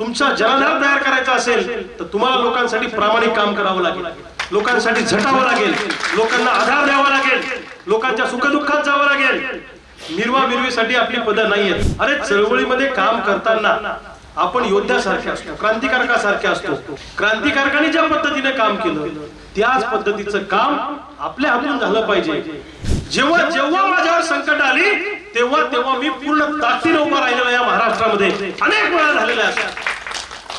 तुमचा जनाधार तयार करायचा असेल तर तुम्हाला लोकांसाठी प्रामाणिक काम करावं लागेल, लोकांसाठी झटावं लागेल, लोकांना आधार द्यावा लागेल, लोकांच्या सुखदुःखात जावं लागेल. मिरवामिरवीसाठी आपली पदं नाहीयेत. अरे चळवळीमध्ये काम करताना आपण योद्ध्यासारखे असतो, क्रांतिकारकासारखे असतो. क्रांतिकारकांनी ज्या पद्धतीने काम केलं त्याच पद्धतीचं काम आपल्या हातून झालं पाहिजे. जेव्हा जेव्हा माझ्यावर संकट आली तेव्हा तेव्हा मी पूर्ण ताकदीने उभा राहिलेला या महाराष्ट्रामध्ये अनेक वेळा झालेला आहे.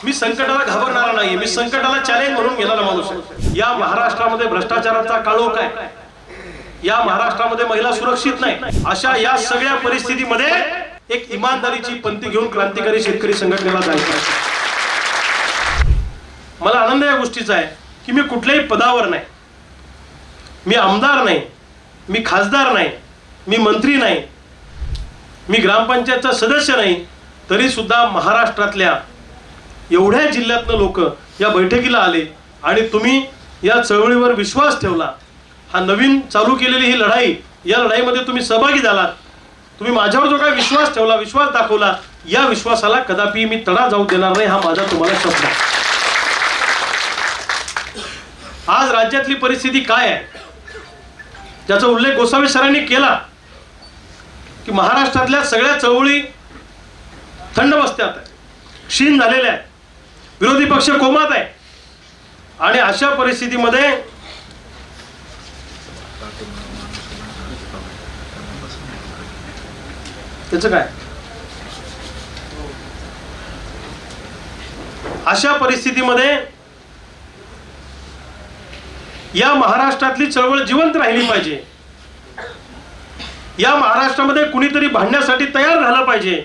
मी संकटाला घाबरणारा नाही, मी संकटाला चॅलेंज म्हणून गेलेला माणूस आहे. या महाराष्ट्रामध्ये भ्रष्टाचाराचा काळोख आहे, या महाराष्ट्रामध्ये महिला सुरक्षित नाही. अशा या सगळ्या परिस्थितीमध्ये एक इमानदारीची पंथी घेऊन क्रांतिकारी शेतकरी संघटनेला जायचं. मला आनंद या गोष्टीचा आहे की मी कुठल्याही पदावर नाही, मी आमदार नाही, मी खासदार नाही, मी मंत्री नाही, मी ग्रामपंचायतचा सदस्य नाही, तरी सुद्धा महाराष्ट्रातल्या एवढ्या जिल्ह्यातनं लोक या बैठकीला आले आणि तुम्ही या चळवळीवर विश्वास ठेवला. हा नवीन चालू केलेली ही लढाई, या लढाईमध्ये तुम्ही सहभागी झालात. तुम्ही माझ्यावर जो काही विश्वास ठेवला, विश्वास दाखवला, या विश्वासाला कदापि मी तडा जाऊ देणार नाही, हा माझा तुम्हाला शब्द आहे. आज राज्यातली परिस्थिती काय आहे ज्याचा उल्लेख गोसावी सरांनी केला की महाराष्ट्रातल्या सगळ्या चळवळी थंड बसत्यात आहे, क्षीण झालेल्या आहे, विरोधी पक्ष कोमात आहे. आणि अशा परिस्थितीमध्ये त्याचं काय, अशा परिस्थितीमध्ये या महाराष्ट्रातली चळवळ जिवंत राहिली पाहिजे. या महाराष्ट्रामध्ये कुणीतरी भांडण्यासाठी तयार झालं पाहिजे.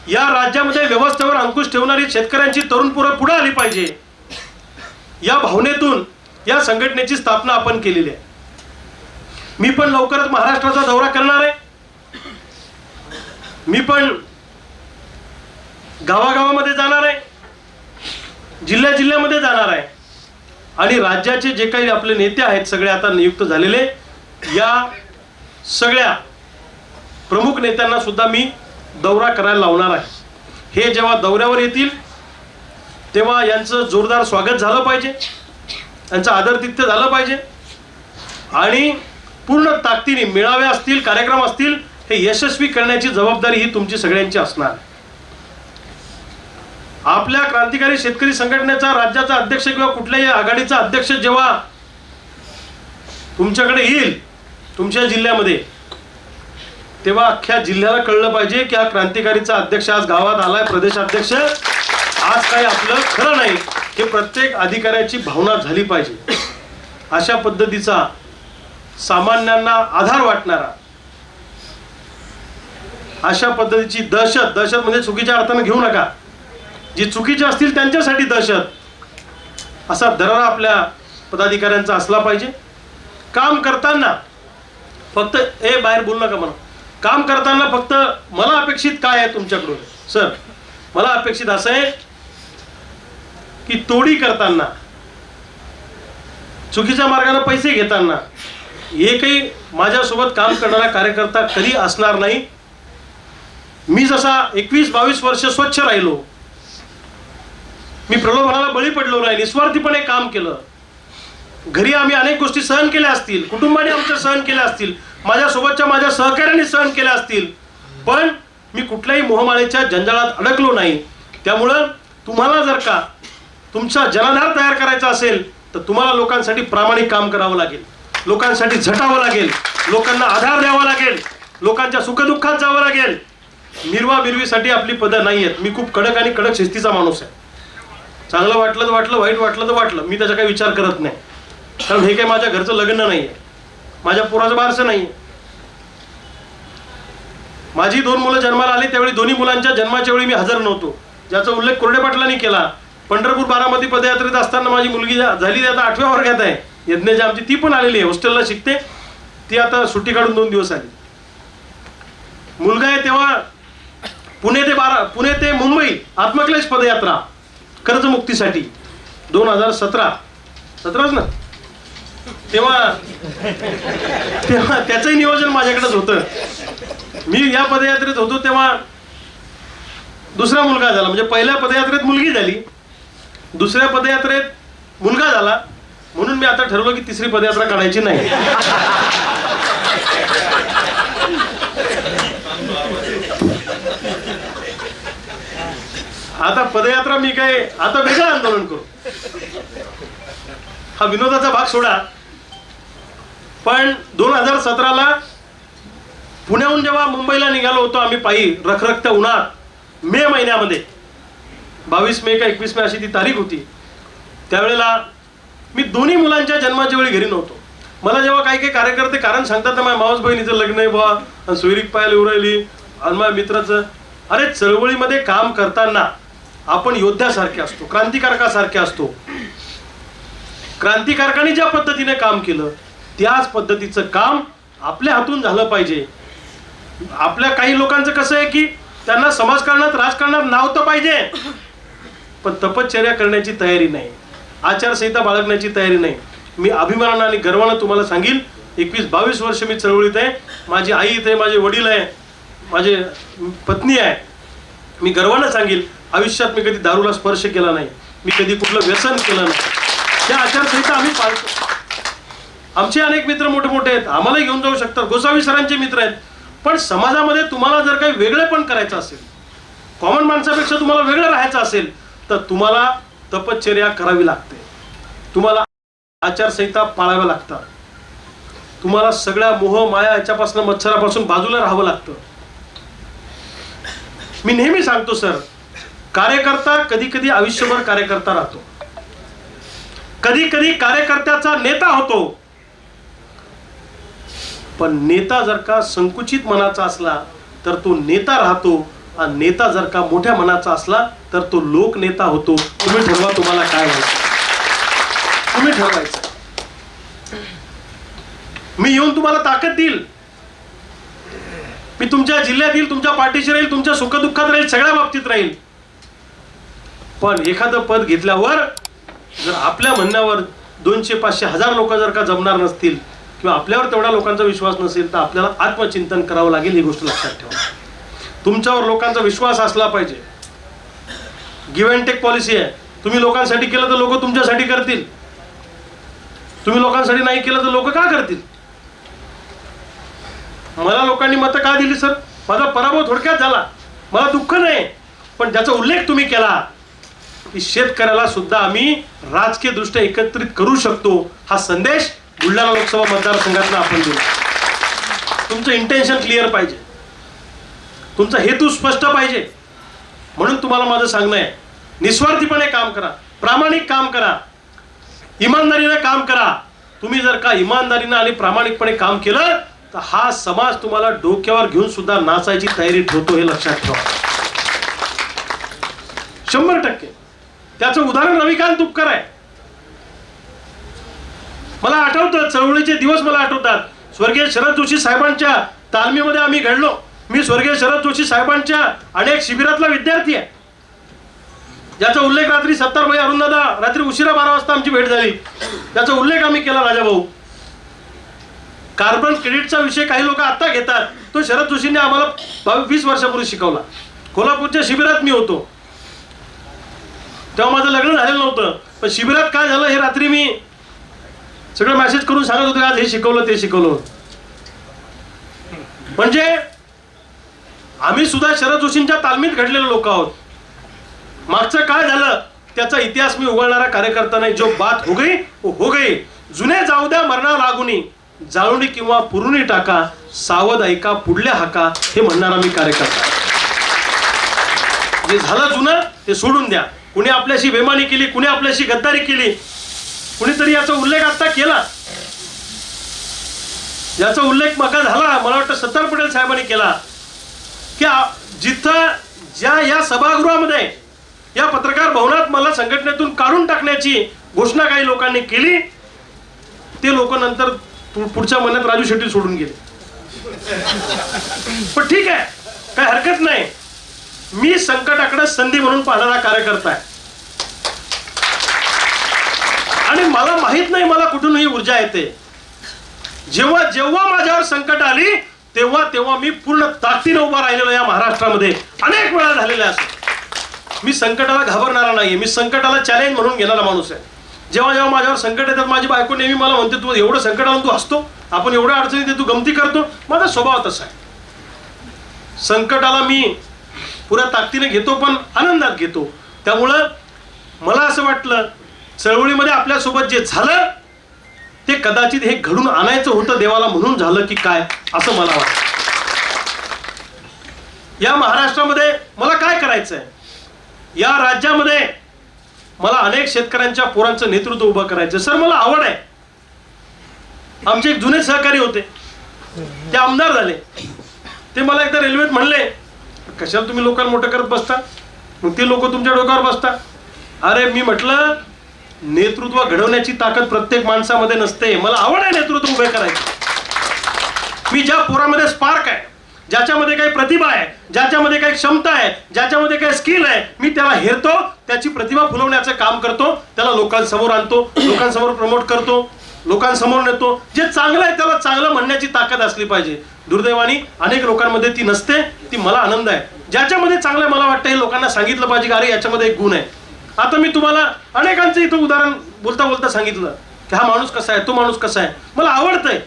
या राज्यामध्ये व्यवस्थेवर अंकुश ठेवणारी शेतकऱ्यांची तरुण पोरं पुढे आली पाहिजे. या भावनेतून या संघटनेची स्थापना आपण केलेली आहे. मी पण लवकरच महाराष्ट्राचा दौरा करणार आहे. मी पण गावागावामध्ये जाणार आहे, जिल्ह्यामध्ये जाणार आहे. आणि राज्याचे जे काही आपले नेते आहेत सगळे आता नियुक्त झालेले, या सगळ्या प्रमुख नेत्यांना सुद्धा मी दौरा करायला लावणार आहे. हे जेव्हा दौऱ्यावर येतील तेव्हा यांचं जोरदार स्वागत झालं पाहिजे, यांचं आदरातिथ्य झालं पाहिजे आणि पूर्ण ताकदीने मेळावे असतील, कार्यक्रम असतील, हे यशस्वी करण्याची जबाबदारी ही तुमची सगळ्यांची असणार. आपल्या क्रांतिकारी शेतकरी संघटनेचा राज्याचा अध्यक्ष किंवा कुठल्याही आघाडीचा अध्यक्ष जेव्हा तुमच्याकडे येईल तुमच्या जिल्ह्यामध्ये, तेव्हा अख्ख्या जिल्ह्याला कळलं पाहिजे की हा क्रांतिकारीचा अध्यक्ष आज गावात आलाय, प्रदेशाध्यक्ष आज काही आपलं खरं नाही, हे प्रत्येक अधिकाऱ्याची भावना झाली पाहिजे. अशा पद्धतीचा सामान्यांना आधार वाटणारा, अशा पद्धतीची दहशत म्हणजे चुकीच्या अर्थाने घेऊ नका, जी चुकीचे असतील त्यांच्यासाठी दहशत, असा दरारा आपल्या पदाधिकाऱ्यांचा असला पाहिजे. काम करताना फक्त बाहेर बोलू नका म्हणा, काम करताना फक्त मला अपेक्षित काय आहे तुमच्याकडून, सर मला अपेक्षित असं आहे की तोडी करताना, चुकीच्या मार्गाने पैसे घेताना एकही माझ्यासोबत काम करणारा कार्यकर्ता कधी असणार नाही. मी जसा 21-22 वर्ष स्वच्छ राहिलो, मी प्रलोभनाला बळी पडलो नाही, निस्वार्थीपणे काम केलं. घरी आम्ही अनेक गोष्टी सहन केल्या असतील, कुटुंबाने आमच्या सहन केल्या असतील, माझ्यासोबतच्या माझ्या सहकार्याने सहन केल्या असतील, पण मी कुठल्याही मोहमाळेच्या जंजाळात अडकलो नाही. त्यामुळं तुम्हाला जर का तुमचा जनाधार तयार करायचा असेल तर तुम्हाला लोकांसाठी प्रामाणिक काम करावं लागेल, लोकांसाठी झटावं लागेल, लोकांना आधार द्यावा लागेल, लोकांच्या सुखदुःखात जावं लागेल. मिरवामिरवीसाठी आपली पदं नाही आहेत. मी खूप कडक आणि कडक शिस्तीचा माणूस आहे. चांगलं वाटलं तर वाटलं, वाईट वाटलं तर वाटलं, मी त्याचा काही विचार करत नाही. कारण हे काही माझ्या घरचं लग्न नाही आहे, माझ्या पोराचं बारसं नाही. माझी 2 मुलं जन्माला आली त्यावेळी दोन्ही मुलांच्या जन्माच्या वेळी मी हजर नव्हतो, ज्याचा उल्लेख कोरडे पाटलांनी केला. पंढरपूर बारामती पदयात्रेत असताना माझी मुलगी झाली, आता 8व्या वर्गात आहे, यज्ञाची आमची, ती पण आलेली आहे, हॉस्टेलला शिकते ती, आता सुट्टी काढून 2 दिवस आली. मुलगा आहे तेव्हा पुणे ते मुंबई आत्मक्लेश पदयात्रा कर्जमुक्तीसाठी 2017च ना, तेव्हा त्याचंही नियोजन माझ्याकडेच होतं. मी या पदयात्रेत होतो तेव्हा दुसरा मुलगा झाला, म्हणजे पहिल्या पदयात्रेत मुलगी झाली, दुसऱ्या पदयात्रेत मुलगा झाला, म्हणून मी आता ठरवलं की तिसरी पदयात्रा काढायची नाही. आता पदयात्रा मी काय आता वेगळं आंदोलन करू. हा विनोदाचा भाग सोडा, पण 2017ला पुण्याहून जेव्हा मुंबईला निघालो होतो आम्ही पायी रखरखत्या उन्हात, मे महिन्यामध्ये 22 मे का 21 मे अशी ती तारीख होती, त्यावेळेला मी दोन्ही मुलांच्या जन्माच्या वेळी घरी नव्हतो. मला जेव्हा काही काही कार्यकर्ते कारण सांगतात ना, माझ्या मावस बहिणीचं लग्न आहे बा, आणि सोयरीक पाहायला येऊ राहिली, आणि माझ्या मित्राचं, अरे चळवळीमध्ये काम करताना आपण योद्ध्यासारखे असतो, क्रांतिकारकासारखे असतो. क्रांतिकारकांनी ज्या पद्धतीने काम केलं त्याच पद्धतीचं काम आपल्या हातून झालं पाहिजे. आपल्या काही लोकांचं कसं आहे की त्यांना समाजकारणात राजकारणात नाव तर पाहिजे, पण तपश्चर्या करण्याची तयारी नाही, आचारसंहिता बाळगण्याची तयारी नाही. मी अभिमानानं आणि गर्वानं तुम्हाला सांगेल, 21-22 वर्ष मी चळवळीत आहे. माझी आई इथे, माझे वडील आहे, माझे पत्नी आहे. मी गर्वानं सांगेल, आयुष्यात मी कधी दारूला स्पर्श केला नाही, मी कधी कुठलं व्यसन केलं नाही. त्या आचारसंहिता आम्ही पाळतो. आमचे अनेक मित्र मोठे मोठे आहेत, आम्हाला घेऊन जाऊ शकतात, गोसावी सरांचे मित्र आहेत. पण समाजामध्ये तुम्हाला जर काही वेगळे पण करायचं असेल, कॉमन माणसापेक्षा तुम्हाला वेगळं राहायचं असेल, तर तुम्हाला तपश्चर्या करावी लागते, तुम्हाला आचारसंहिता पाळाव्या लागतात, तुम्हाला सगळ्या मोह माया याच्यापासून मच्छरापासून बाजूला राहावं लागतं. मी नेहमी सांगतो सर, कार्यकर्ता कधी कधी आयुष्यभर कार्यकर्ता राहतो, कधी कधी कार्यकर्त्याचा नेता होतो. पण नेता जर का संकुचित मनाचा असला तर तो नेता राहतो, आणि नेता जर का मोठ्या मनाचा असला तर तो लोकनेता होतो. तुम्ही ठरवा तुम्हाला काय व्हायचं, तुम्ही ठरवायचं. मी येऊन तुम्हाला ताकद देईल, मी तुमच्या जिल्ह्यात येईल, तुमच्या पाठीशी राहील, तुमच्या सुखदुःखात राहील, सगळ्या बाबतीत राहील. पण एखादं पद घेतल्यावर जर आपल्या म्हणण्यावर 200, 500, 1000 लोक जर का जमणार नसतील, किंवा आपल्यावर तेवढा लोकांचा विश्वास नसेल, तर आपल्याला आत्मचिंतन करावं लागेल. ही गोष्ट लक्षात ठेवा. तुमच्यावर लोकांचा विश्वास असला पाहिजे. गिव्ह अँड टेक पॉलिसी आहे. तुम्ही लोकांसाठी केलं तर लोक तुमच्यासाठी करतील, तुम्ही लोकांसाठी नाही केलं तर लोक का करतील. मला लोकांनी मतं का दिली सर, माझा पराभव थोडक्यात झाला, मला दुःख नाही, पण ज्याचा उल्लेख तुम्ही केला की शेतकऱ्याला सुद्धा आम्ही राजकीय दृष्ट्या एकत्रित करू शकतो, हा संदेश बुलढाणा लोकसभा मतदारसंघातून आपण दिला. तुमचं इंटेन्शन क्लिअर पाहिजे, तुमचा हेतू स्पष्ट पाहिजे. म्हणून तुम्हाला माझं सांगणं आहे, निस्वार्थीपणे काम करा, प्रामाणिक काम करा, इमानदारीने काम करा. तुम्ही जर का इमानदारीने आणि प्रामाणिकपणे काम केलं तर हा समाज तुम्हाला डोक्यावर घेऊन सुद्धा नाचायची तयारी ठेवतो, हे लक्षात ठेवा. 100%. त्याचं उदाहरण रविकांत तुपकर आहे. मला आठवतं, चळवळीचे दिवस मला आठवतात. स्वर्गीय शरद जोशी साहेबांच्या तालमीमध्ये आम्ही घडलो. मी स्वर्गीय शरद जोशी साहेबांच्या अनेक शिबिरातला विद्यार्थी आहे, ज्याचा उल्लेख रात्री 70 भाई अरुणदादा, रात्री उशिरा 12 वाजता आमची भेट झाली, त्याचा उल्लेख आम्ही केला. राजाभाऊ, कार्बन क्रेडिटचा विषय काही लोक आता घेतात, तो शरद जोशींनी आम्हाला 20 वर्षापूर्वी शिकवला. कोल्हापूरच्या शिबिरात मी होतो, तेव्हा माझं लग्न झालेलं नव्हतं, पण शिबिरात काय झालं हे रात्री मी सगळं मेसेज करून सांगत होतो, आज हे शिकवलं ते शिकवलं. म्हणजे आम्ही सुद्धा शरद जोशींच्या तालमीत घडलेले लोक आहोत. मागचं काय झालं त्याचा इतिहास मी उघडणारा कार्यकर्ता नाही. जो बात हो गई वो हो गई, जुने जाऊ द्या मरणा लागुनी, जाळुणी किंवा पुरुणी टाका, सावध ऐका पुढल्या हाका, हे म्हणणारा मी कार्यकर्ता. जे झालं जुनं ते सोडून द्या. कुणी आपल्याशी बेमानी केली, कुणी आपल्याशी गद्दारी केली, कुणीतरी याचा उल्लेख आता केला, याचा उल्लेख मका झाला, मला वाटतं सरदार पटेल साहेबांनी केला, की जिथं ज्या या सभागृहामध्ये, या पत्रकार भवनात मला संघटनेतून काढून टाकण्याची घोषणा काही लोकांनी केली, ते लोक नंतर पुढच्या महिन्यात राजू शेट्टी सोडून गेले. पण ठीक आहे, काय हरकत नाही. मी संकटाकडे संधी म्हणून पाहणारा कार्यकर्ता आहे, आणि मला माहित नाही मला कुठून ही ऊर्जा येते. जेव्हा जेव्हा माझ्यावर संकट आली तेव्हा तेव्हा मी पूर्ण ताकदीने उभा राहिलेलो या महाराष्ट्रामध्ये. अनेक वेळा झालेल्या असतात. मी संकटाला घाबरणारा नाहीये, मी संकटाला चॅलेंज म्हणून घेणारा माणूस आहे. जेव्हा जेव्हा माझ्यावर संकट येतात, माझी बायको नेहमी मला म्हणते, तू एवढं संकट आलं तू हसतो, आपण एवढ्या अडचणीत तू गमती करतो. माझा स्वभाव तसा आहे. संकटाला मी पुऱ्या ताकदीने घेतो, पण आनंदात घेतो. त्यामुळं मला असं वाटलं चळवळीमध्ये आपल्यासोबत जे झालं ते कदाचित हे घडून आणायचं होतं देवाला, म्हणून झालं की काय असं मला वाटतं. या महाराष्ट्रामध्ये मला काय करायचंय, या राज्यामध्ये मला अनेक शेतकऱ्यांच्या पोरांचं नेतृत्व उभं करायचं. सर मला आवड आहे. आमचे एक जुने सहकारी होते, ते आमदार झाले. ते मला एकदा रेल्वेत म्हणले, कशाला तुम्ही लोकांना मोठं करत बसता, मग ते लोक तुमच्या डोक्यावर बसता. अरे मी म्हटलं नेतृत्व घडवण्याची ताकद प्रत्येक माणसामध्ये नसते. मला आवड आहे नेतृत्व उभे करायचं. मी ज्या पोरामध्ये स्पार्क आहे, ज्याच्यामध्ये काही प्रतिभा आहे, ज्याच्यामध्ये काही क्षमता आहे, ज्याच्यामध्ये काही स्किल आहे, मी त्याला हेरतो, त्याची प्रतिभा फुलवण्याचं काम करतो, त्याला लोकांसमोर आणतो, लोकांसमोर प्रमोट करतो, लोकांसमोर नेतो. जे चांगलं आहे त्याला चांगलं म्हणण्याची ताकद असली पाहिजे. दुर्दैवाने अनेक लोकांमध्ये ती नसते. ती मला आनंद आहे. ज्याच्यामध्ये चांगलं मला वाटतं हे लोकांना सांगितलं पाहिजे की अरे याच्यामध्ये एक गुण आहे. आता मी तुम्हाला अनेकांचं इथं उदाहरण बोलता बोलता सांगितलं की हा माणूस कसा आहे, तो माणूस कसा आहे. मला आवडतंय.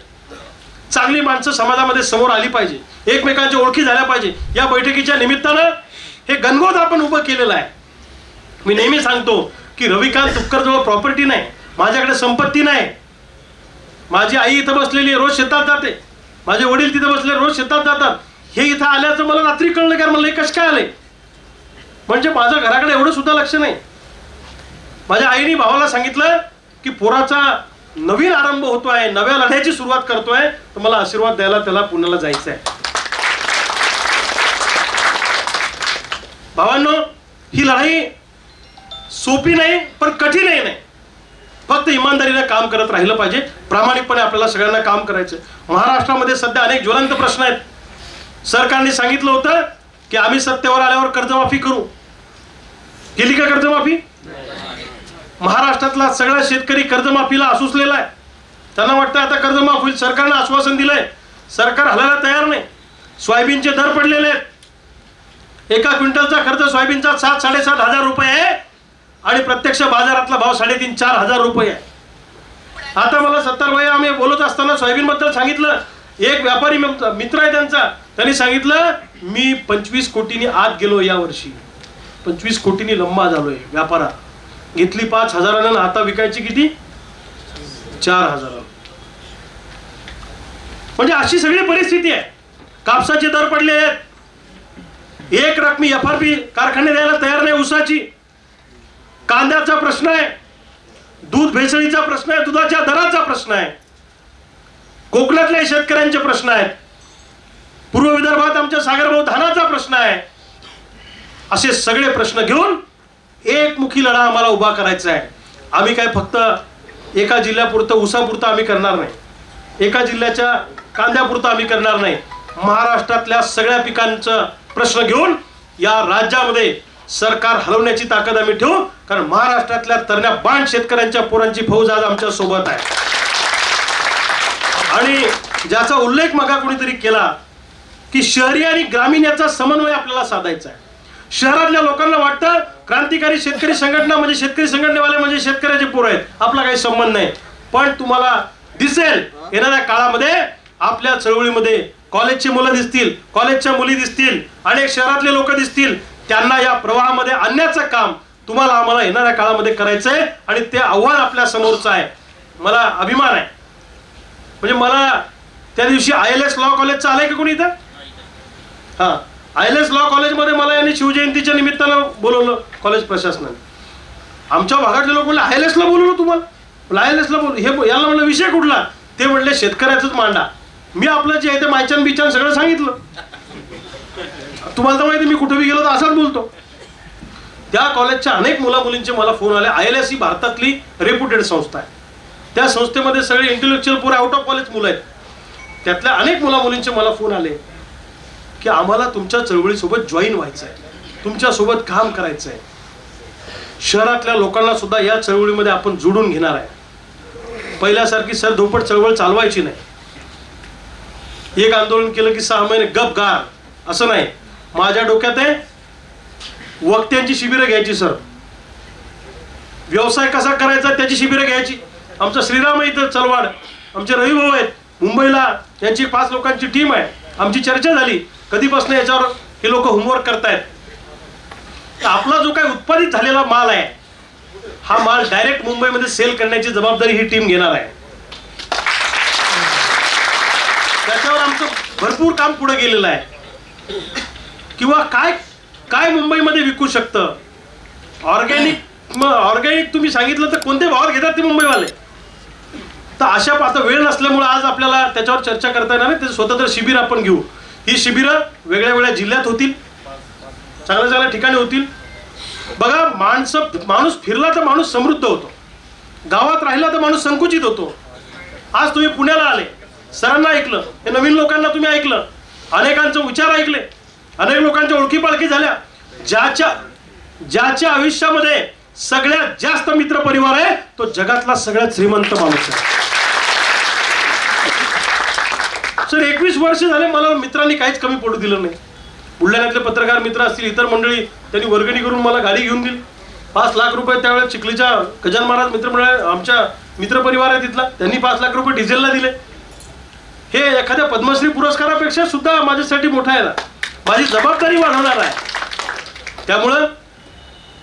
चांगली माणसं समाजामध्ये समोर आली पाहिजे, एकमेकांच्या ओळखी झाल्या पाहिजे. या बैठकीच्या निमित्तानं हे गणगोत आपण उभं केलेलं आहे. मी नेहमी सांगतो की रविकांत तुपकरजवळ प्रॉपर्टी नाही, माझ्याकडे संपत्ती नाही. माझी आई इथं बसलेली आहे, रोज शेतात जाते. माझे वडील तिथं बसले, रोज शेतात जातात. हे इथं आल्याचं मला रात्री कळलं की म्हणलं हे कसं काय आले, म्हणजे माझं घराकडे एवढं सुद्धा लक्ष नाही. माझ्या आईने भावाला सांगितलं की पोराचा नवीन आरंभ होतोय, नव्या लढ्याची सुरुवात करतोय, तर मला आशीर्वाद द्यायला त्याला पुण्याला जायचं आहे. भावांनो, ही लढाई सोपी नाही पण कठीणही नाही. फक्त इमानदारीने काम करत राहिलं पाहिजे. प्रामाणिकपणे आपल्याला सगळ्यांना काम करायचं. महाराष्ट्रामध्ये सध्या अनेक ज्वलंत प्रश्न आहेत. सरकारने सांगितलं होतं की आम्ही सत्तेवर आल्यावर कर्जमाफी करू. केली का कर्जमाफी? महाराष्ट्रातला सगळा शेतकरी कर्जमाफीला आसुसलेला आहे. त्यांना वाटतं आता कर्जमाफ होईल. सरकारनं आश्वासन दिलंय, सरकार हलायला तयार नाही. सोयाबीनचे दर पडलेले आहेत. एका क्विंटलचा खर्च सोयाबीनचा 7-7.5 हजार रुपये आहे आणि प्रत्यक्ष बाजारातला भाव 3.5-4 हजार रुपये आहे. आता मला 70 वय आम्ही बोलत असताना सोयाबीन बद्दल सांगितलं. एक व्यापारी मित्र आहे त्यांचा, त्यांनी सांगितलं मी 25 कोटींनी आत गेलो या वर्षी, 25 कोटींनी लंबा झालोय व्यापारात. घेतली 5 हजारानं, आता विकायची किती? 4 हजार. म्हणजे अशी सगळी परिस्थिती आहे. कापसाचे दर पडले आहेत. एक रकमी FRP कारखाने द्यायला तयार नाही ऊसाची. कांद्याचा प्रश्न आहे, दूध भेसळीचा प्रश्न आहे, दुधाच्या दराचा प्रश्न आहे, कोकणातल्या शेतकऱ्यांचे प्रश्न आहेत, पूर्व विदर्भात आमच्या सागरभाऊ धानाचा प्रश्न आहे. असे सगळे प्रश्न घेऊन एकमुखी लढा आम्हाला उभा करायचा आहे. आम्ही काय फक्त एका जिल्ह्यापुरतं ऊसापुरतं आम्ही करणार नाही, एका जिल्ह्याच्या कांद्यापुरतं आम्ही करणार नाही. महाराष्ट्रातल्या सगळ्या पिकांचा प्रश्न घेऊन या राज्यामध्ये सरकार हलवण्याची ताकद आम्ही ठेवू. कारण महाराष्ट्रातल्या तरण्या बाण शेतकऱ्यांच्या पोरांची फौज आज आमच्या सोबत आहे. आणि ज्याचा उल्लेख मागा कोणीतरी केला की शहरी आणि ग्रामीण याचा समन्वय आपल्याला साधायचा आहे. शहरातल्या लोकांना वाटतं क्रांतिकारी शेतकरी संघटना म्हणजे शेतकरी संघटनेवाले म्हणजे शेतकऱ्याचे पोरं आहेत, आपला काही संबंध नाही. पण तुम्हाला दिसेल येणाऱ्या काळामध्ये आपल्या चळवळीमध्ये कॉलेजची मुलं दिसतील, कॉलेजच्या मुली दिसतील, अनेक शहरातले लोक दिसतील. त्यांना या प्रवाहामध्ये आणण्याचं काम तुम्हाला आम्हाला येणाऱ्या काळामध्ये करायचंय आणि ते आव्हान आपल्या समोरचं आहे. मला अभिमान आहे. म्हणजे मला त्या दिवशी ILS लॉ कॉलेजचं आलंय का कोणी इथं? हा, ILS लॉ कॉलेजमध्ये मला यांनी शिवजयंतीच्या निमित्तानं बोलवलं कॉलेज प्रशासनाने. आमच्या भागातले लोक म्हणले ILS ला बोलवलं तुम्हाला? ILS ला बोल, हे याला म्हणलं विषय कुठला? ते म्हणले शेतकऱ्याचंच मांडा. मी आपलं जे आहे ते मायचान बिचान सगळं सांगितलं. तुम्हाला तर माहिती मी कुठे बी गेलो तर असाच बोलतो. त्या कॉलेजच्या अनेक मुला मुलींचे मला फोन आले. ILS ही भारतातली रेप्युटेड संस्था आहे. त्या संस्थेमध्ये सगळे इंटेलेक्च्युअल पुरे आउट ऑफ कॉलेज मुलं आहेत. त्यातल्या अनेक मुला मुलींचे मला फोन आले की आम्हाला तुमच्या चळवळीसोबत जॉईन व्हायचं आहे, तुमच्यासोबत काम करायचं आहे. शहरातल्या लोकांना सुद्धा या चळवळीमध्ये आपण जोडून घेणार आहे. पहिल्यासारखी सरधोपट चळवळ चालवायची नाही. एक आंदोलन केलं की 6 महिने गप गार असं नाही. माझ्या डोक्यात आहे वक्त्यांची शिबिरं घ्यायची सर, व्यवसाय कसा करायचा त्याची शिबिरं घ्यायची. आमचा श्रीराम आहे इथं चलवाड, आमचे रविभाऊ आहेत मुंबईला, यांची 5 लोकांची टीम आहे. आमची चर्चा झाली कधीपासून याच्यावर हे लोक होमवर्क करतायत. आपला जो काही उत्पादित झालेला माल आहे हा माल डायरेक्ट मुंबईमध्ये सेल करण्याची जबाबदारी ही टीम घेणार आहे. त्याच्यावर आमचं भरपूर काम पुढे गेलेलं आहे. किंवा काय काय मुंबईमध्ये विकू शकतं. ऑर्गॅनिक तुम्ही सांगितलं तर कोणत्या भावात घेतात ते मुंबईवाले. तर अशा आता वेळ नसल्यामुळे आज आपल्याला त्याच्यावर चर्चा करता येणार नाही. ते स्वतंत्र शिबिर आपण घेऊ. ही शिबिरं वेगळ्या वेगळ्या जिल्ह्यात होतील, चांगल्या चांगल्या ठिकाणी होतील. बघा, माणूस फिरला तर माणूस समृद्ध होतो, गावात राहिला तर माणूस संकुचित होतो. आज तुम्ही पुण्याला आले, सरांना ऐकलं, हे नवीन लोकांना तुम्ही ऐकलं, अनेकांचे विचार ऐकले, अनेक लोकांच्या ओळखी पाळखी झाल्या. ज्याच्या आयुष्यामध्ये सगळ्यात जास्त मित्र परिवार आहे तो जगातला सगळ्यात श्रीमंत माणूस आहे. सर 21 वर्ष झाले मला मित्रांनी काहीच कमी पडू दिलं नाही. बुलढाण्यातले पत्रकार मित्र असतील, इतर मंडळी, त्यांनी वर्गणी करून मला गाडी घेऊन दिली. 5 लाख रुपये त्यावेळेस चिखलीच्या गजान महाराज मित्रमंडळ आमच्या मित्रपरिवार आहे तिथला, त्यांनी 5 लाख रुपये डिझेलला दिले. हे एखाद्या पद्मश्री पुरस्कारापेक्षा सुद्धा माझ्यासाठी मोठा आहे ना, माझी जबाबदारी वाढवणार आहे. त्यामुळं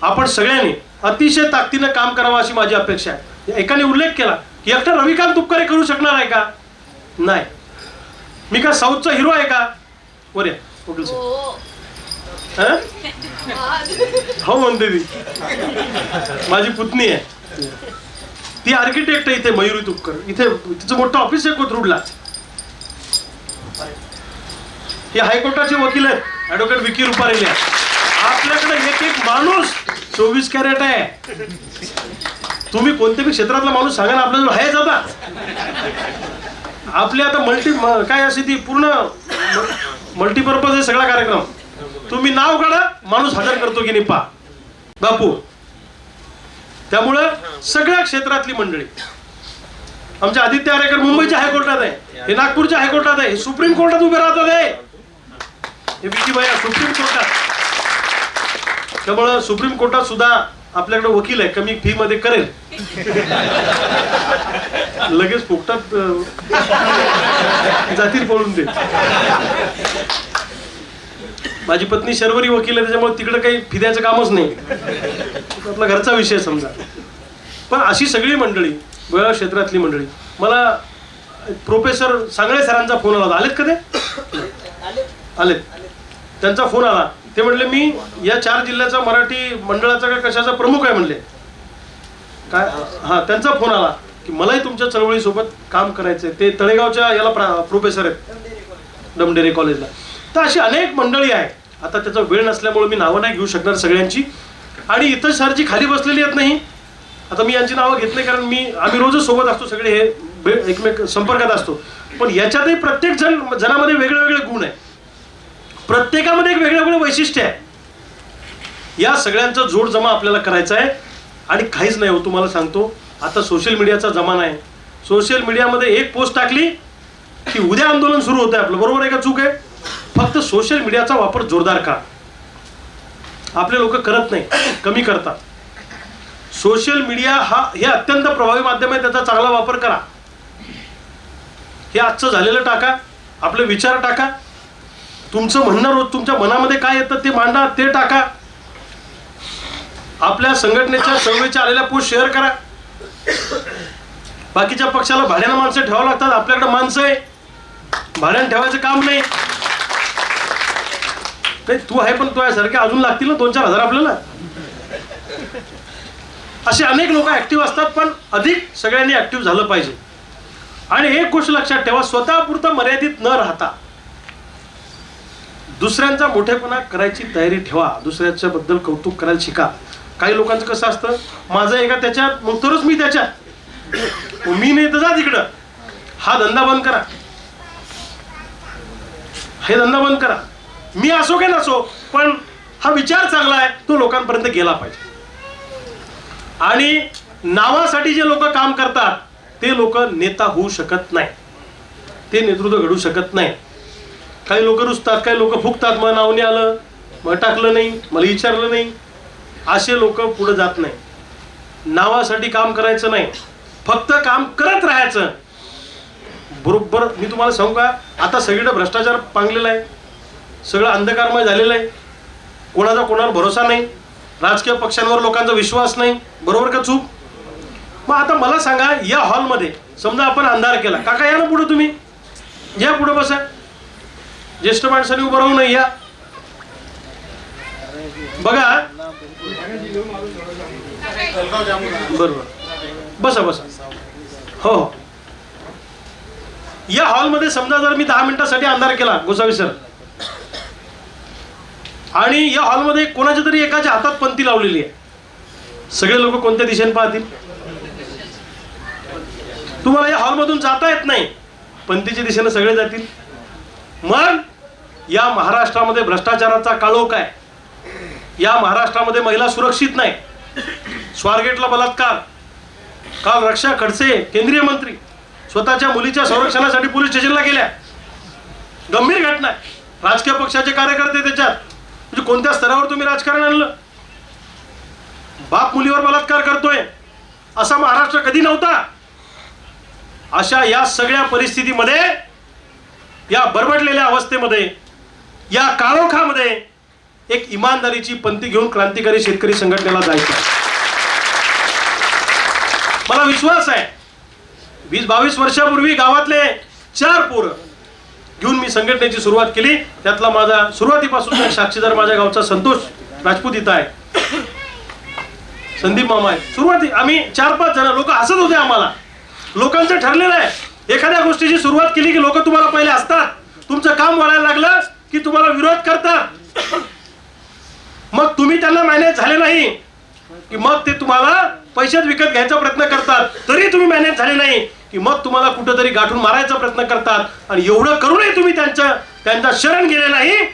आपण सगळ्यांनी अतिशय ताकदीनं काम करावं अशी माझी अपेक्षा आहे. एकाने उल्लेख केला की एकटा रविकांत तुपकरे करू शकणार आहे का? नाही. मी का साऊथचा हिरो आहे का? बरे हो म्हणते ती, माझी पुतणी आहे ती, आर्किटेक्ट आहे इथे, मयुरी तुपकर. इथे तिचं मोठं ऑफिस आहे कोथरूडला. हे हायकोर्टाचे वकील आहेत, ॲडव्होकेट विकी रुपारेले. आपल्याकडे एक एक माणूस 24 कॅरेट आहे. तुम्ही कोणत्याही क्षेत्रातला माणूस सांगा ना, आपल्याजवळ आहेच. आता आपले आता काय अशी ती पूर्ण मल्टीपर्पज आहे सगळा कार्यक्रम. तुम्ही नाव काढा, माणूस हजर करतो की नाही पा बापू. त्यामुळं सगळ्या क्षेत्रातली मंडळी, आमच्या आदित्य आरेकर मुंबईच्या हायकोर्टात आहे, हे नागपूरच्या हायकोर्टात आहे, हे सुप्रीम कोर्टात उभे राहतात आहे, हे विकी भैया सुप्रीम कोर्टात. त्यामुळं सुप्रीम कोर्टात सुद्धा आपल्याकडे वकील आहे, कमी फी मध्ये करेल, लगेच फुकटात जातील पळून ते. माझी पत्नी शर्वरी वकील आहे, त्याच्यामुळे तिकडे काही फी द्यायचं कामच नाही, आपला घरचा विषय समजा. पण अशी सगळी मंडळी, वेगळ्या क्षेत्रातली मंडळी, मला प्रोफेसर सांगळे सरांचा फोन आला. आलेत का ते? आलेत. त्यांचा फोन आला. ते म्हणले मी या 4 जिल्ह्याचा मराठी मंडळाचा का कशाचा प्रमुख आहे म्हणले. काय? हा, त्यांचा फोन आला की मलाही तुमच्या चळवळीसोबत काम करायचंय. ते तळेगावच्या याला प्रोफेसर आहेत, डमडेरे कॉलेजला. तर अशी अनेक मंडळी आहे. आता त्याचा वेळ नसल्यामुळे मी नावं नाही घेऊ शकणार सगळ्यांची. आणि इतर सरची खाली बसलेली आहेत नाही, आता मी यांची नावं घेत नाही, कारण आम्ही रोजच सोबत असतो, सगळे हे एकमेक संपर्कात असतो. पण याच्यातही प्रत्येक जनामध्ये वेगळे वेगळे गुण आहे, प्रत्येकामध्ये एक वेगळं वेगळं वैशिष्ट्य आहे. या सगळ्यांचा जोड जमा आपल्याला करायचा आहे. आणि काहीच नाही हो, तुम्हाला सांगतो, आता सोशल मीडियाचा जमाना आहे. सोशल मीडियामध्ये एक पोस्ट टाकली की उद्या आंदोलन सुरू होतं आपलं. बरोबर आहे का चूक आहे? फक्त सोशल मीडियाचा वापर जोरदार करा. आपले लोक करत नाही, कमी करतात. सोशल मीडिया हे अत्यंत प्रभावी माध्यम आहे, त्याचा चांगला वापर करा. हे आजचं झालेलं टाका, आपले विचार टाका, तुमचं म्हणणं रोज तुमच्या मनामध्ये काय येतं ते मांडा, ते टाका. आपल्या संघटनेच्या चळवळीच्या आलेल्या पोस्ट शेअर करा. बाकीच्या पक्षाला भाड्यानं माणसं ठेवावं लागतात, आपल्याकडे माणसं आहे, भाड्यानं ठेवायचं काम नाही. तू आहे पण तू सारखे अजून लागतील ना 2-4 हजार आपल्याला. असे अनेक लोक ऍक्टिव्ह असतात, पण अधिक सगळ्यांनी ऍक्टिव्ह झालं पाहिजे. आणि एक गोष्ट लक्षात ठेवा, स्वतःपुरतं मर्यादित न राहता दुसऱ्यांचा मोठेपणा करायची तयारी ठेवा. दुसऱ्याच्या बद्दल कौतुक करायला शिका. काही लोकांचं कसं असतं, माझं एका त्याच्यात मग तरच मी त्याच्यात, मी नाही तर जा तिकडं. हा धंदा बंद करा, हे धंदा बंद करा. मी असो की नसो, पण हा विचार चांगला आहे, तो लोकांपर्यंत गेला पाहिजे. आणि नावासाठी जे लोक काम करतात ते लोक नेता होऊ शकत नाही, ते नेतृत्व घडू शकत नाही. काही लोक रुसतात, काही लोक फुकतात, मग नाव नाही आलं, मग टाकलं नाही, मला विचारलं नाही, असे लोक पुढे जात नाही. नावासाठी काम करायचं नाही, फक्त काम करत राहायचं. बरोबर मी तुम्हाला सांगू का, आता सगळीकडे भ्रष्टाचार पांगलेला आहे, सगळं अंधकारमय झालेलं आहे, कोणाचा कोणावर भरोसा नाही, राजकीय पक्षांवर लोकांचा विश्वास नाही. बरोबर का चूक? मग आता मला सांगा, या हॉलमध्ये समजा आपण अंधार केला, काका या ना पुढे, तुम्ही या पुढे बसा, ज्येष्ठ माणसाने उभं राहू नाही, या बघा. बरोबर, बसा बसा. हो हो, या हॉलमध्ये समजा जर मी 10 मिनिटासाठी अंधार केला, गोसावी सर, आणि या हॉलमध्ये कोणाच्या तरी एकाच्या हातात पंती लावलेली आहे, सगळे लोक कोणत्या दिशेने पाहतील? तुम्हाला या हॉलमधून जाता येत नाही, पंथीच्या दिशेने सगळे जातील. मग या महाराष्ट्रामध्ये भ्रष्टाचाराचा काळोख आहे, या महाराष्ट्रामध्ये महिला सुरक्षित नाही. स्वारगेटला बलात्कार, काल रक्षा खडसे केंद्रीय मंत्री स्वतःच्या मुलीच्या संरक्षणासाठी पोलीस स्टेशनला गेल्या. गंभीर घटना आहे. राजकीय पक्षाचे कार्यकर्ते त्याच्यात, म्हणजे कोणत्या स्तरावर तुम्ही राजकारण आणलं? बाप मुलीवर बलात्कार करतोय असा महाराष्ट्र कधी नव्हता. अशा या सगळ्या परिस्थितीमध्ये, या बरबडलेल्या अवस्थेमध्ये, या काळोखामध्ये एक इमानदारीची पंथी घेऊन क्रांतिकारी शेतकरी संघटनेला जायचं. मला विश्वास आहे, 20-22 वर्षापूर्वी गावातले 4 पोरं घेऊन मी संघटनेची सुरुवात केली. त्यातला माझा सुरुवातीपासून साक्षीदार माझ्या गावचा संतोष राजपूत इथं आहे, संदीप मामा आहे. सुरुवाती आम्ही 4-5 जण, लोक हसत होते आम्हाला. लोकांचं ठरलेलं आहे, एखाद्या गोष्टीची सुरुवात केली की लोक तुम्हाला पहिले असतात, तुमचं काम वाढायला लागलं की तुम्हाला विरोध करतात. मग तुम्ही त्यांना मॅनेज झाले नाही की मग ते तुम्हाला पैशात विकत घ्यायचा प्रयत्न करतात. तरी तुम्ही मॅनेज झाले नाही की मग तुम्हाला कुठंतरी गाठून मारायचा प्रयत्न करतात. आणि एवढं करूनही तुम्ही त्यांचा शरण गेले नाही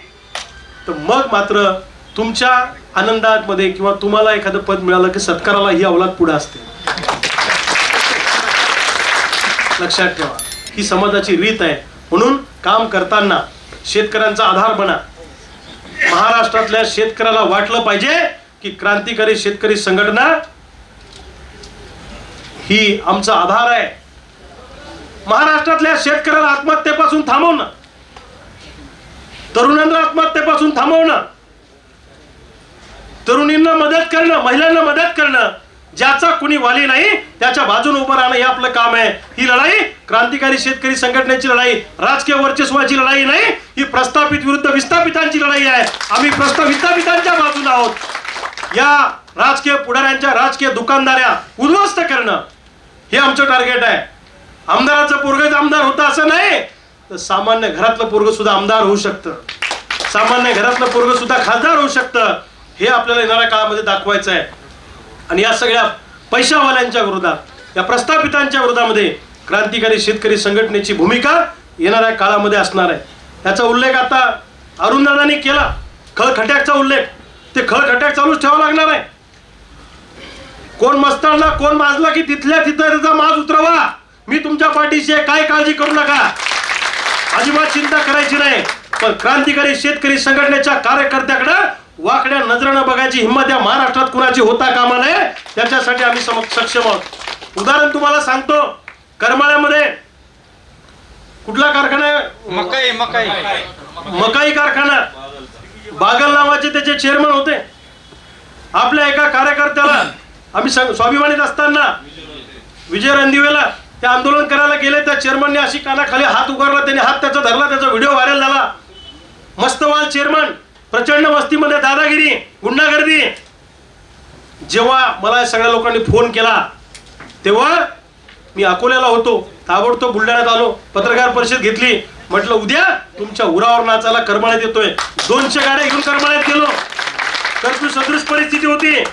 तर मग मात्र तुमच्या आनंदामध्ये किंवा तुम्हाला एखादं पद मिळालं की सत्काराला ही अवलाद पुढे असते. लक्षात ठेवा, ही समाजाची रीत आहे. म्हणून काम करताना शेतकऱ्यांचा आधार बना. महाराष्ट्रातल्या शेतकऱ्याला वाटलं पाहिजे की क्रांतिकारी शेतकरी संघटना ही आमचा आधार आहे. महाराष्ट्रातल्या शेतकऱ्याला आत्महत्येपासून थांबवणं, तरुणांना आत्महत्येपासून थांबवणं, तरुणींना मदत करणं, महिलांना मदत करणं, ज्याचा कुणी वाली नाही त्याच्या बाजूने उभं राहणं हे आपलं काम आहे. ही लढाई क्रांतिकारी शेतकरी संघटनेची लढाई, राजकीय वर्चस्वाची लढाई नाही, ही प्रस्थापित विरुद्ध विस्थापितांची लढाई आहे. आम्ही विस्थापितांच्या बाजूने आहोत. या राजकीय पुढाऱ्यांच्या राजकीय दुकानदाऱ्या उद्ध्वस्त करणं हे आमचं टार्गेट आहे. आमदाराचं पोरगच आमदार होतं असं नाही, तर सामान्य घरातलं पोरग सुद्धा आमदार होऊ शकतं, सामान्य घरातलं पोरग सुद्धा खासदार होऊ शकतं. हे आपल्याला येणाऱ्या काळामध्ये दाखवायचं आहे. आणि या सगळ्या पैशावाल्यांच्या विरोधात, या प्रस्थापितांच्या विरोधामध्ये क्रांतिकारी शेतकरी संघटनेची भूमिका येणाऱ्या काळामध्ये असणार आहे. त्याचा उल्लेख आता अरुणदादांनी केला, खळखट्याचा उल्लेख. ते खळखट्याक चालूच ठेवावं लागणार आहे. कोण मस्ताडला, कोण माजला की तिथल्या तिथं त्याचा माज उतरवा. मी तुमच्या पाठीशी आहे, काय काळजी करू नका, अजिबात चिंता करायची नाही. पण क्रांतिकारी शेतकरी संघटनेच्या कार्यकर्त्याकडे वाकड्या नजरेनं बघायची हिंमत या महाराष्ट्रात कुणाची होता कामा नये. त्याच्यासाठी आम्ही सक्षम आहोत. उदाहरण तुम्हाला सांगतो, करमाळ्यामध्ये कुठला कारखाना आहे? मकाई कारखाना. बागल नावाचे त्याचे चेअरमन होते. आपल्या एका कार्यकर्त्याला आम्ही स्वाभिमानीत असताना विजय रणदिवेला ते आंदोलन करायला गेले, त्या चेअरमनने अशी कानाखाली हात उगारला, त्याने हात त्याचा धरला, त्याचा व्हिडिओ व्हायरल झाला. मस्तवाल चेअरमन, प्रचंड वस्तीमध्ये दादागिरी, गुंडागर्दी. जेव्हा मला सगळ्या लोकांनी फोन केला तेव्हा मी अकोल्याला होतो, ताबडतोब बुलढाण्यात आलो, पत्रकार परिषद घेतली. म्हटलं उद्या तुमच्या उरावर नाचायला करमाळ्यात येतोय. 200 गाड्या घेऊन करमाळ्यात गेलो. कर्फ्यू सदृश परिस्थिती होती.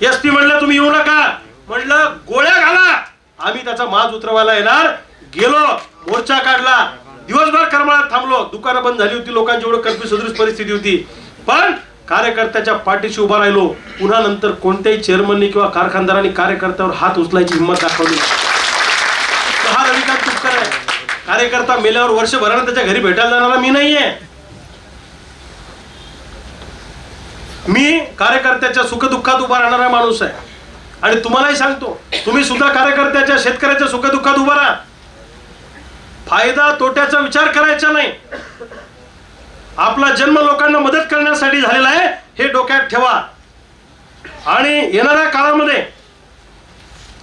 एसपी म्हणलं तुम्ही येऊ नका, म्हटलं गोळ्या घाला, आम्ही त्याचा माज उतरवायला येणार. गेलो, मोर्चा काढला, दिवसभर करमाळ्यात थांबलो. दुकानं बंद झाली होती लोकांची, एवढं कर्फ्यू सदृश परिस्थिती होती. पण कार्यकर्त्याच्या पाठीशी उभा राहिलो. पुन्हा नंतर कोणत्याही चेअरमननी किंवा कारखानदारांनी कार्यकर्त्यावर हात उचलायची हिंमत दाखवली. हा रविकांत तुपकर आहे. कार्यकर्ता मेल्यावर वर्षभरानं त्याच्या घरी भेटायला जाणारा मी नाहीये. मी कार्यकर्त्याच्या सुखदुःखात उभा राहणारा माणूस आहे आणि तुम्हालाही सांगतो, तुम्ही सुद्धा कार्यकर्त्याच्या शेतकऱ्याच्या सुखदुःखात उभा राहा. फायदा तोट्याचा विचार करायचा नाही. आपला जन्म लोकांना मदत करण्यासाठी झालेला आहे हे डोक्यात ठेवा. आणि येणाऱ्या काळामध्ये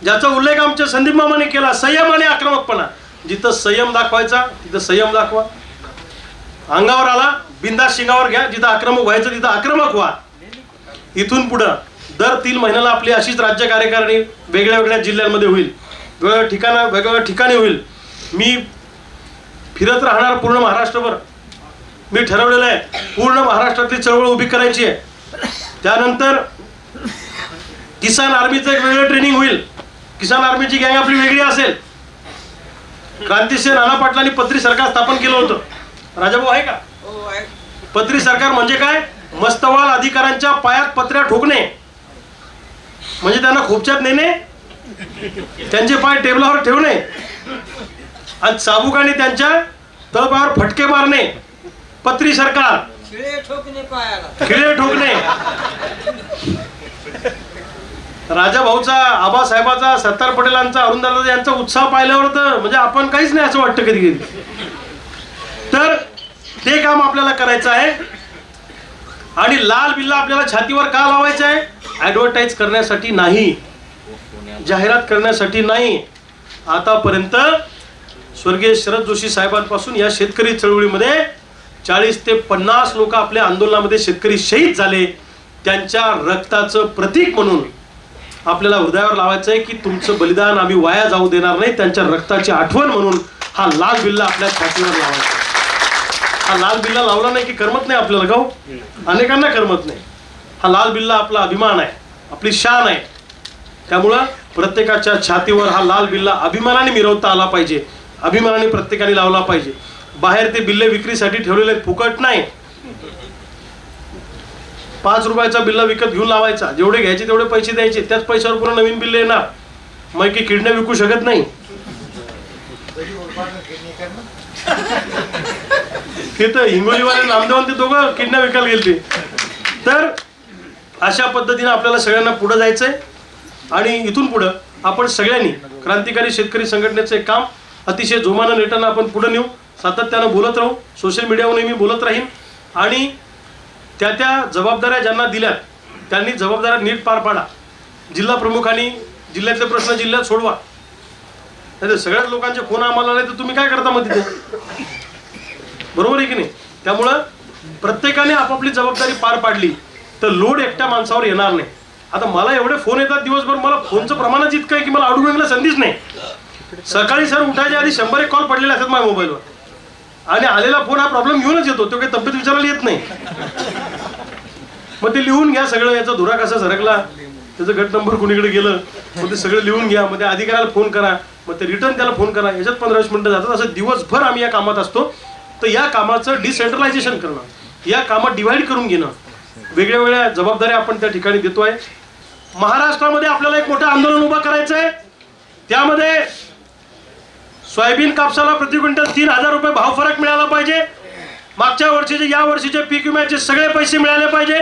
ज्याचा उल्लेख आमच्या संदीप मामाने केला, संयम आणि आक्रमकपणा, जिथं संयम दाखवायचा तिथं संयम दाखवा. अंगावर आला बिंदास शिंगावर घ्या, जिथं आक्रमक व्हायचं तिथं आक्रमक व्हा. इथून पुढं दर 3 महिन्याला आपली अशीच राज्य कार्यकारिणी वेगळ्या वेगळ्या जिल्ह्यांमध्ये होईल, वेगवेगळ्या ठिकाणी होईल. मी फिरत राहणार पूर्ण महाराष्ट्रभर. मी ठरवलेलं आहे पूर्ण महाराष्ट्रातली चळवळ उभी करायची आहे. त्यानंतर किसान आर्मीचं एक वेगळं ट्रेनिंग होईल. किसान आर्मीची गँग आपली वेगळी असेल. क्रांतिसिंह नाना पाटलांनी पत्री सरकार स्थापन केलं होतं. राजाभाऊ आहे का? पत्री सरकार म्हणजे काय? मस्तवाल अधिकाऱ्यांच्या पायात पत्र्या ठोकणे, म्हणजे त्यांना खोपच्यात नेणे, त्यांचे पाय टेबलावर ठेवणे आणि चाबुकाने त्यांच्या तळपायावर फटके मारणे. पत्री सरकार, खिळे ठोकणे. राजाभाऊचा, आबासाहेबाचा, सरदार पटेलांचा, अरुणदादा यांचा उत्साह पाहिल्यावर तर म्हणजे आपण काहीच नाही असं वाटतं कधी कधी. तर ते काम आपल्याला करायचं आहे. आणि लाल बिल्ला आपल्याला छातीवर का लावायचं आहे? ऍडव्हर्टाईज करण्यासाठी नाही, जाहिरात करण्यासाठी नाही. आतापर्यंत स्वर्गीय शरद जोशी साहेबांपासून या शेतकरी चळवळीमध्ये 40 ते 50 लोक आपल्या आंदोलनामध्ये शेतकरी शहीद झाले. त्यांच्या रक्ताचं प्रतीक म्हणून आपल्याला हृदयावर लावायचं आहे की तुमचं बलिदान आम्ही वाया जाऊ देणार नाही. त्यांच्या रक्ताची आठवण म्हणून हा लाल बिल्ला आपल्या छातीवर लावायचा. हा लाल बिल्ला लावला नाही की करमत नाही आपल्याला, गाव अनेकांना करमत नाही. हा लाल बिल्ला आपला अभिमान आहे, आपली शान आहे. त्यामुळं प्रत्येकाच्या छातीवर हा लाल बिल्ला अभिमानाने मिरवता आला पाहिजे, अभिमानाने प्रत्येकाने लावला पाहिजे. बाहेर ते बिल्ले विक्रीसाठी ठेवलेले फुकट नाही. 5 रुपयाचा बिल्ला विकत घेऊन लावायचा, जेवढे घ्यायचे तेवढे पैसे द्यायचे, त्याच पैशावर पुन्हा नवीन बिल्ले येणार. मग की किडण्या विकू शकत नाही. तिथं हिंगोलीवाले नामदेवान ते दोघं किडण्या विकायला गेलते. तर अशा पद्धतीने आपल्याला सगळ्यांना पुढे जायचंय. आणि इथून पुढं आपण सगळ्यांनी क्रांतिकारी शेतकरी संघटनेचे काम अतिशय जोमानं नेटानं आपण पुढे नेऊ. सातत्यानं बोलत राहू, सोशल मीडियावरही मी बोलत राहीन. आणि त्या जबाबदाऱ्या ज्यांना दिल्यात त्यांनी जबाबदाऱ्या नीट पार पाडा. जिल्हा प्रमुखांनी जिल्ह्यातले प्रश्न जिल्ह्यात सोडवा. नाही सगळ्याच लोकांचे फोन आम्हाला आले तर तुम्ही काय करता मग तिथे? बरोबर आहे की नाही? त्यामुळं प्रत्येकाने आपापली जबाबदारी पार पाडली तर लोड एकट्या माणसावर येणार नाही. आता मला एवढे फोन येतात दिवसभर, मला फोनचं प्रमाणच इतकं आहे की मला अडून संधीच नाही. सकाळी सर उठायच्या आधी 100 कॉल पडलेले असतात माझ्या मोबाईलवर. आणि आलेला फोन हा प्रॉब्लेम घेऊनच येतो, तो काही तब्येत विचारायला येत नाही. मग ते लिहून घ्या सगळं, याचा धुरा कसा सरकला, त्याचं गट नंबर कुणीकडे गेलं, मग ते सगळं लिहून घ्या. मग त्या अधिकाऱ्याला फोन करा, मग ते रिटर्न त्याला फोन करा. याच्यात 15-20 मिनिटं जातात. असं दिवसभर आम्ही या कामात असतो. तर या कामाचं डिसेंट्रलायझेशन करणं, या कामात डिव्हाइड करून घेणं, वेगळ्या वेगळ्या जबाबदाऱ्या आपण त्या ठिकाणी देतोय. महाराष्ट्रामध्ये आपल्याला एक मोठं आंदोलन उभं करायचं आहे. त्यामध्ये सोयाबीन कापसाला प्रति क्विंटल 3,000 रुपये भाव फरक मिळाला पाहिजे. मागच्या वर्षीचे या वर्षीचे पीक विम्याचे सगळे पैसे मिळाले पाहिजे.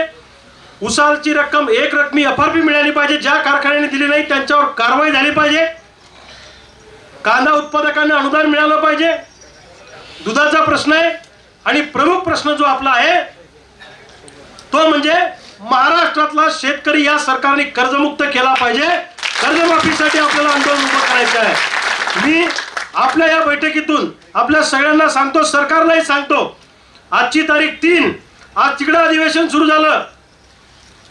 उसाची रक्कम एक रकमी FRP मिळाली पाहिजे. ज्या कारखान्याने दिली नाही त्यांच्यावर कारवाई झाली पाहिजे. कांदा उत्पादकांना अनुदान मिळालं पाहिजे. दुधाचा प्रश्न आहे. आणि प्रमुख प्रश्न जो आपला आहे तो म्हणजे महाराष्ट्रातला शेतकरी या सरकारने कर्जमुक्त केला पाहिजे. कर्जमाफीसाठी आपल्याला आंदोलन उभं करायचं आहे. मी आपल्या या बैठकीतून आपल्या सगळ्यांना सांगतो, सरकारलाही सांगतो, आजची तारीख 3, आज तिकडं अधिवेशन सुरू झालं,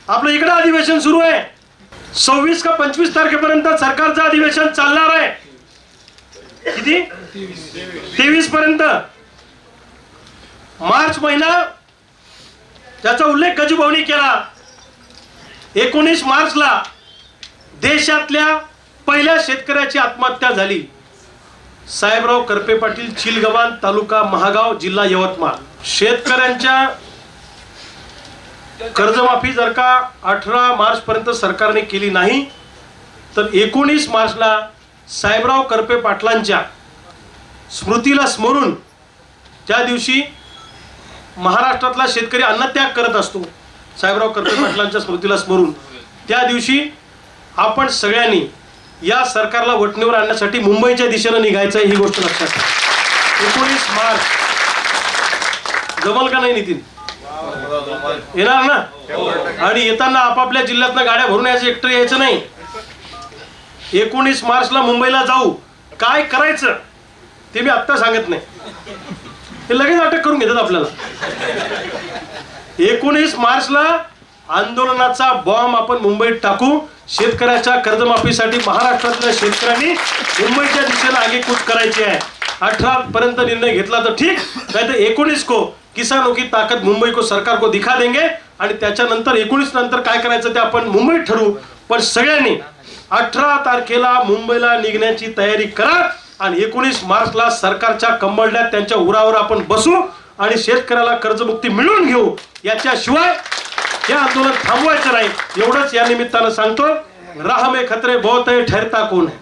आपलं इकडं अधिवेशन सुरू आहे. 26 का 25 तारखेपर्यंत सरकारचं अधिवेशन चालणार आहे. किती? 23 पर्यंत. मार्च महिना त्याचा उल्लेख गजूभाऊनी केला. 19 मार्चला देशातल्या पहिल्या शेतकऱ्याची आत्महत्या झाली. साहेबराव करपे पाटील, चिलगव्हाण, तालुका महागाव, जिल्हा यवतमाळ. शेतकऱ्यांच्या कर्जमाफी जर का 18 मार्च पर्यंत सरकारने केली नाही तर 19 मार्चला साहेबराव करपे पाटलांच्या स्मृतीला स्मरून त्या दिवशी महाराष्ट्रातला शेतकरी अन्नत्याग करत असतो. साहेबराव कर्ते पाटलांच्या स्मृतीला स्मरून त्या दिवशी आपण सगळ्यांनी या सरकारला वटणीवर आणण्यासाठी मुंबईच्या दिशेनं निघायचं आहे, ही गोष्ट लक्षात ठेवा. 19 मार्च जमल का नाही नितीन? येणार ना? आणि येताना आपापल्या जिल्ह्यातनं गाड्या भरून यायचं, एकटं यायचं नाही. 19 मार्चला मुंबईला जाऊ. काय करायचं ते मी आत्ता सांगत नाही, ते लगेच अटक करून घेतात आपल्याला. 19 मार्चला आंदोलनाचा बॉम्ब आपण मुंबईत टाकू. शेतकऱ्याच्या कर्जमाफीसाठी महाराष्ट्रातल्या शेतकऱ्यांनी मुंबईच्या दिशेला आगेकूच करायची आहे. 18 पर्यंत निर्णय घेतला तर ठीक, नाही तर 19 को किसानों की ताकत मुंबई को सरकार को दिखा देंगे. आणि त्याच्यानंतर 19 नंतर काय करायचं ते आपण मुंबईत ठरवू. पण सगळ्यांनी 18 तारखेला मुंबईला निघण्याची तयारी करा आणि 19 मार्चला सरकारच्या कंबरड्यात त्यांच्या उरावर आपण बसू आणि शेतकऱ्याला कर्जमुक्ती मिळवून घेऊ. याच्याशिवाय हे आंदोलन थांबवायचं नाही, एवढंच या निमित्तानं सांगतो. राह में खतरे बहुत है, ठहरता कौन है?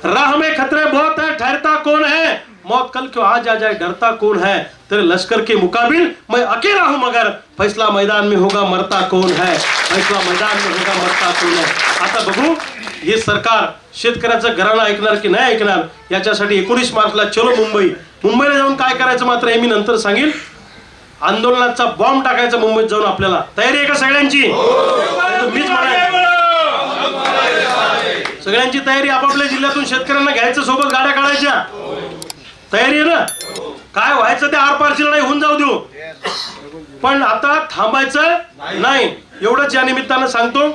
राह में खतरे बहुत है, ठहरता कौन है? मौत कल क्यों आ जाए, डरता कौन है? तेरे लश्कर के मुकाबिल मैं अकेला हूं, मगर फैसला मैदान में होगा, मरता कौन है? फैसला मैदान में होगा, मरता कौन है? आता बघू हे सरकार शेतकऱ्याचं घराणं ऐकणार की नाही ऐकणार. याच्यासाठी 19 मार्चला चलो मुंबईला जाऊन काय करायचं मात्र हे मी नंतर सांगेल. आंदोलनाचा बॉम्ब टाकायचा मुंबईत जाऊन. आपल्याला तयारी आहे का सगळ्यांची? मीच म्हणाल सगळ्यांची तयारी. आपापल्या जिल्ह्यातून शेतकऱ्यांना घ्यायचं, सोबत गाड्या काढायच्या. तयारी आहे ना? काय व्हायचं ते आरपारची लढाई होऊन जाऊ देऊ, पण आता थांबायचं नाही, एवढंच या निमित्तानं सांगतो.